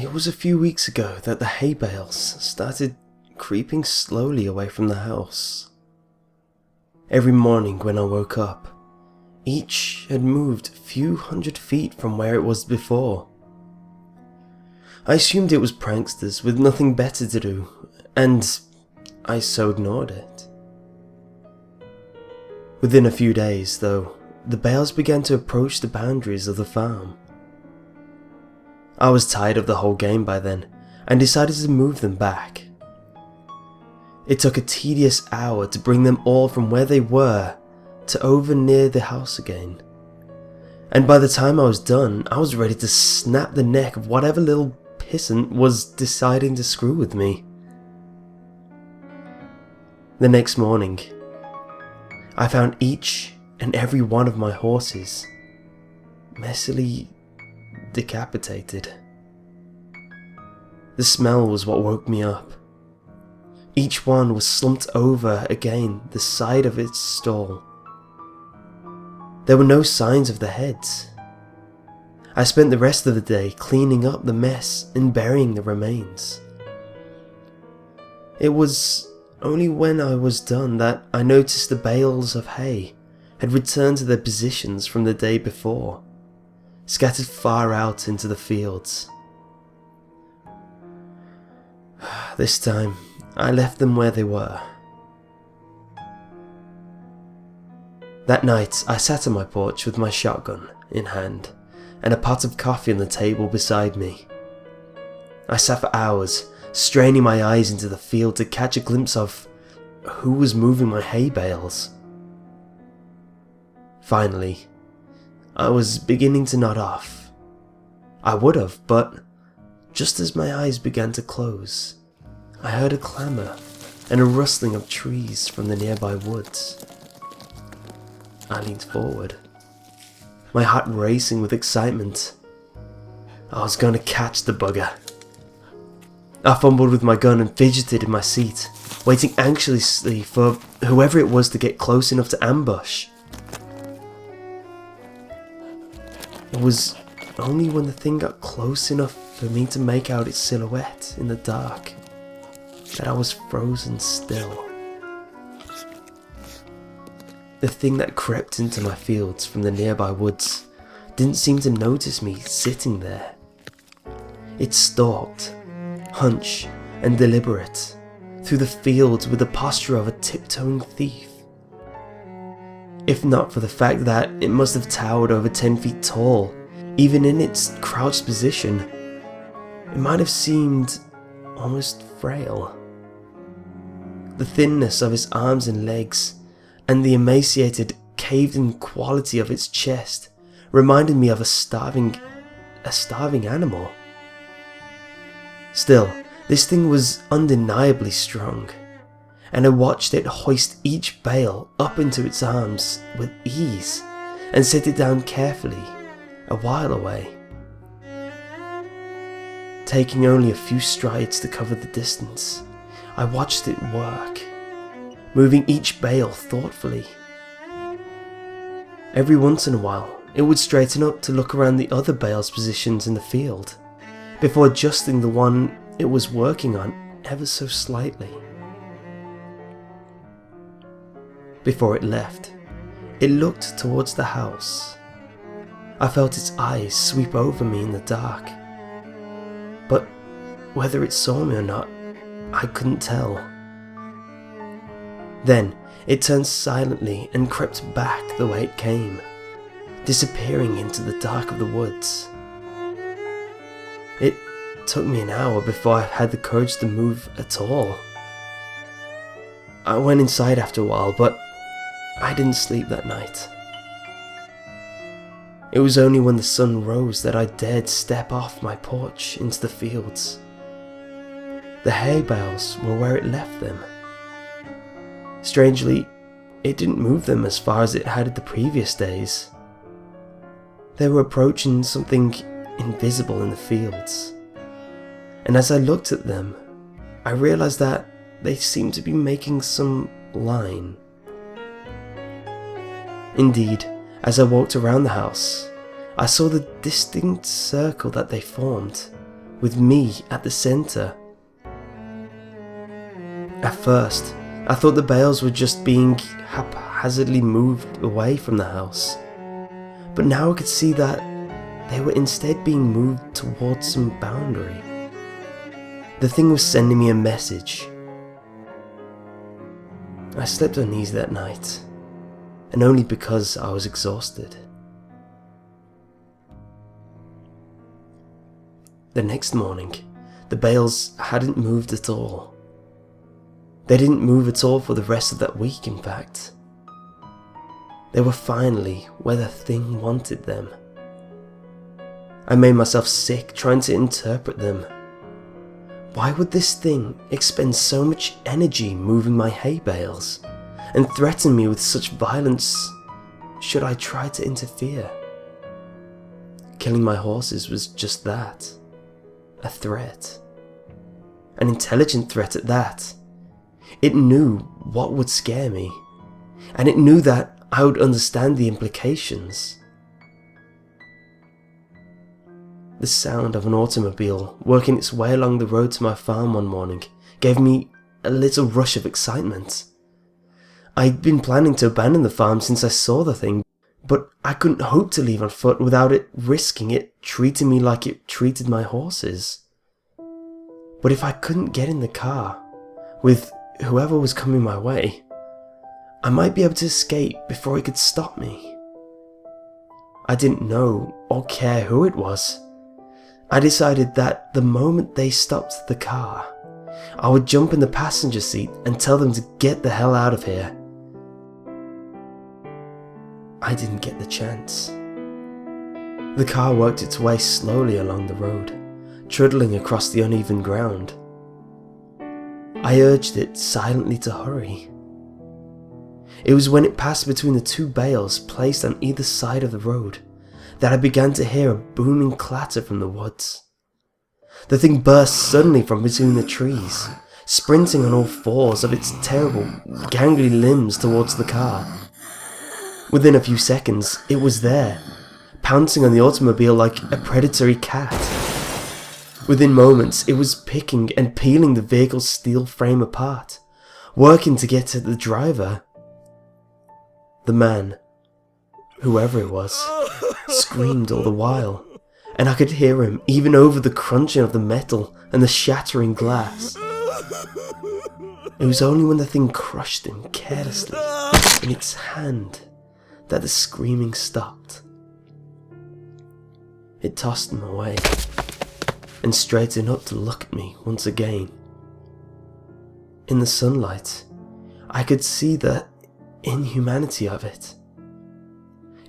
It was a few weeks ago that the hay bales started creeping slowly away from the house. Every morning when I woke up, each had moved a few hundred feet from where it was before. I assumed it was pranksters with nothing better to do, and I so ignored it. Within a few days, though, the bales began to approach the boundaries of the farm. I was tired of the whole game by then, and decided to move them back. It took a tedious hour to bring them all from where they were to over near the house again, and by the time I was done, I was ready to snap the neck of whatever little pissant was deciding to screw with me. The next morning, I found each and every one of my horses messily decapitated. The smell was what woke me up. Each one was slumped over against the side of its stall. There were no signs of the heads. I spent the rest of the day cleaning up the mess and burying the remains. It was only when I was done that I noticed the bales of hay had returned to their positions from the day before, scattered far out into the fields. This time, I left them where they were. That night, I sat on my porch with my shotgun in hand and a pot of coffee on the table beside me. I sat for hours, straining my eyes into the field to catch a glimpse of who was moving my hay bales. Finally, I was beginning to nod off. I would have, but just as my eyes began to close, I heard a clamour and a rustling of trees from the nearby woods. I leaned forward, my heart racing with excitement. I was going to catch the bugger. I fumbled with my gun and fidgeted in my seat, waiting anxiously for whoever it was to get close enough to ambush. It was only when the thing got close enough for me to make out its silhouette in the dark that I was frozen still. The thing that crept into my fields from the nearby woods didn't seem to notice me sitting there. It stalked, hunched and deliberate, through the fields with the posture of a tiptoeing thief. If not for the fact that it must have towered over 10 feet tall, even in its crouched position, it might have seemed almost frail. The thinness of its arms and legs, and the emaciated, caved-in quality of its chest reminded me of a starving animal. Still, this thing was undeniably strong, and I watched it hoist each bale up into its arms with ease and set it down carefully a while away. Taking only a few strides to cover the distance, I watched it work, moving each bale thoughtfully. Every once in a while, it would straighten up to look around the other bales' positions in the field, before adjusting the one it was working on ever so slightly. Before it left, it looked towards the house. I felt its eyes sweep over me in the dark, but whether it saw me or not, I couldn't tell. Then it turned silently and crept back the way it came, disappearing into the dark of the woods. It took me an hour before I had the courage to move at all. I went inside after a while, but I didn't sleep that night. It was only when the sun rose that I dared step off my porch into the fields. The hay bales were where it left them. Strangely, it didn't move them as far as it had the previous days. They were approaching something invisible in the fields, and as I looked at them, I realized that they seemed to be making some line. Indeed, as I walked around the house, I saw the distinct circle that they formed, with me at the centre. At first, I thought the bales were just being haphazardly moved away from the house, but now I could see that they were instead being moved towards some boundary. The thing was sending me a message. I slept uneasy that night, and only because I was exhausted. The next morning, the bales hadn't moved at all. They didn't move at all for the rest of that week, in fact. They were finally where the thing wanted them. I made myself sick trying to interpret them. Why would this thing expend so much energy moving my hay bales and threaten me with such violence should I try to interfere? Killing my horses was just that, a threat. An intelligent threat at that. It knew what would scare me, and it knew that I would understand the implications. The sound of an automobile working its way along the road to my farm one morning gave me a little rush of excitement. I'd been planning to abandon the farm since I saw the thing, but I couldn't hope to leave on foot without it risking it treating me like it treated my horses. But if I couldn't get in the car with whoever was coming my way, I might be able to escape before he could stop me. I didn't know or care who it was. I decided that the moment they stopped the car, I would jump in the passenger seat and tell them to get the hell out of here. I didn't get the chance. The car worked its way slowly along the road, trundling across the uneven ground. I urged it silently to hurry. It was when it passed between the two bales placed on either side of the road that I began to hear a booming clatter from the woods. The thing burst suddenly from between the trees, sprinting on all fours of its terrible, gangly limbs towards the car. Within a few seconds, it was there, pouncing on the automobile like a predatory cat. Within moments, it was picking and peeling the vehicle's steel frame apart, working to get to the driver. The man, whoever it was, screamed all the while, and I could hear him even over the crunching of the metal and the shattering glass. It was only when the thing crushed him carelessly in its hand that the screaming stopped. It tossed him away and straightened up to look at me once again. In the sunlight, I could see the inhumanity of it.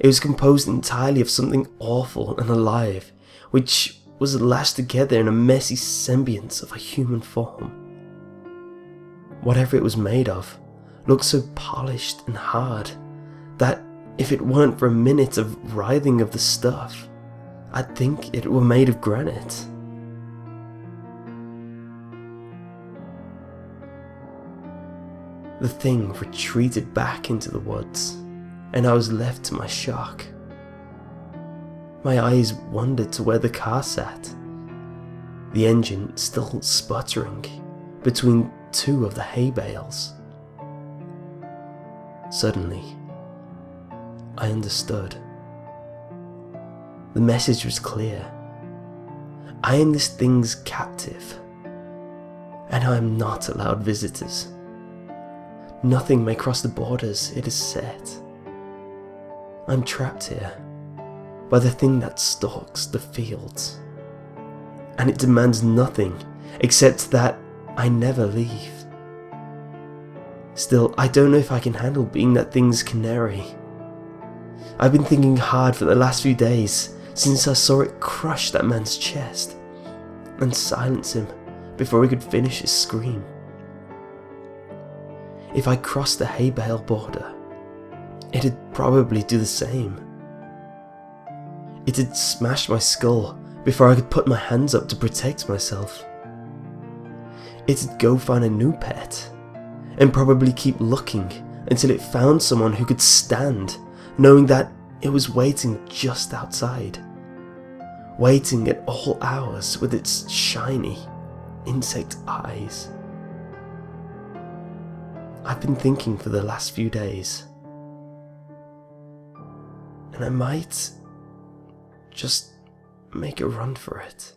It was composed entirely of something awful and alive, which was lashed together in a messy semblance of a human form. Whatever it was made of looked so polished and hard that if it weren't for a minute of writhing of the stuff, I'd think it were made of granite. The thing retreated back into the woods, and I was left to my shock. My eyes wandered to where the car sat, the engine still sputtering between two of the hay bales. Suddenly, I understood. The message was clear. I am this thing's captive, and I am not allowed visitors. Nothing may cross the borders it has set. I'm trapped here by the thing that stalks the fields, and it demands nothing except that I never leave. Still, I don't know if I can handle being that thing's canary. I've been thinking hard for the last few days since I saw it crush that man's chest and silence him before he could finish his scream. If I crossed the hay bale border, it'd probably do the same. It'd smash my skull before I could put my hands up to protect myself. It'd go find a new pet and probably keep looking until it found someone who could stand, knowing that it was waiting just outside. waiting at all hours with its shiny insect eyes. I've been thinking for the last few days, and I might just make a run for it.